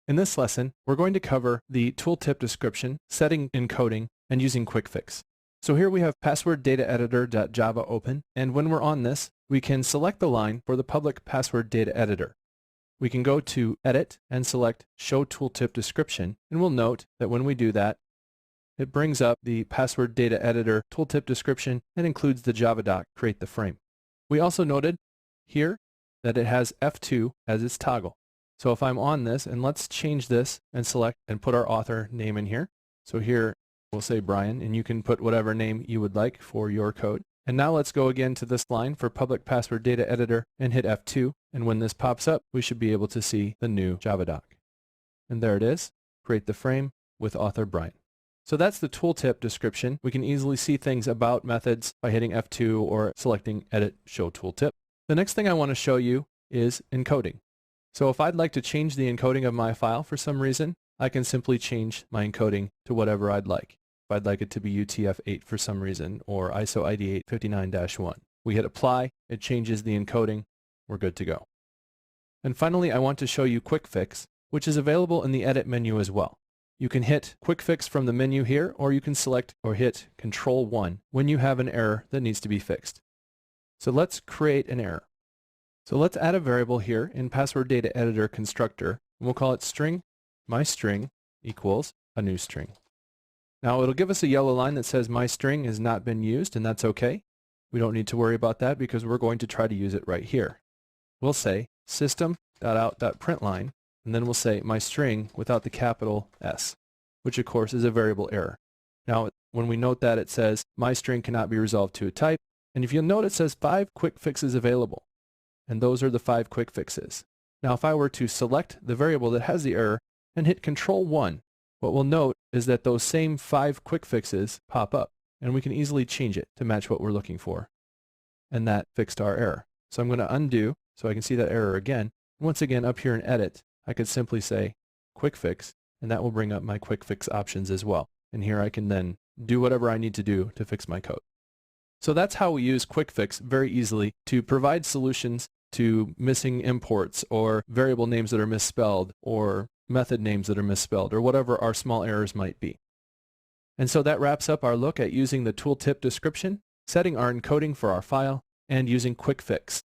In this lesson, we're going to cover the tooltip description, setting encoding, and using Quick Fix. So here we have password data editor.java open, and when we're on this, we can select the line for the public password data editor. We can go to Edit and select Show Tooltip Description, and we'll note that when we do that, it brings up the password data editor tooltip description and includes the Java doc, create the frame. We also noted here that it has F2 as its toggle. So if I'm on this, and let's change this and select and put our author name in here. So here we'll say Brian, and you can put whatever name you would like for your code. And now let's go again to this line for public password data editor and hit F2. And when this pops up, we should be able to see the new Java doc. And there it is. Create the frame with author Brian. So that's the tooltip description. We can easily see things about methods by hitting F2 or selecting Edit, Show Tooltip. The next thing I want to show you is encoding. So if I'd like to change the encoding of my file for some reason, I can simply change my encoding to whatever I'd like. If I'd like it to be UTF-8 for some reason, or ISO ID 859-1. We hit Apply, it changes the encoding, we're good to go. And finally, I want to show you Quick Fix, which is available in the Edit menu as well. You can hit Quick Fix from the menu here, or you can select or hit Control-1 when you have an error that needs to be fixed. So let's create an error. So let's add a variable here in password data editor constructor, and we'll call it string. My string equals a new string. Now it'll give us a yellow line that says my string has not been used, and that's okay. We don't need to worry about that because we're going to try to use it right here. We'll say system.out.println, and then we'll say my string without the capital S, which of course is a variable error. Now when we note that, it says my string cannot be resolved to a type, and if you'll note, it says 5 quick fixes available, and those are the 5 quick fixes. Now if I were to select the variable that has the error and hit Control-1, what we'll note is that those same 5 quick fixes pop up, and we can easily change it to match what we're looking for. And that fixed our error. So I'm going to undo so I can see that error again. Once again, up here in Edit, I could simply say Quick Fix, and that will bring up my Quick Fix options as well. And here I can then do whatever I need to do to fix my code. So that's how we use Quick Fix very easily to provide solutions to missing imports or variable names that are misspelled or method names that are misspelled or whatever our small errors might be. And so that wraps up our look at using the tooltip description, setting our encoding for our file, and using Quick Fix.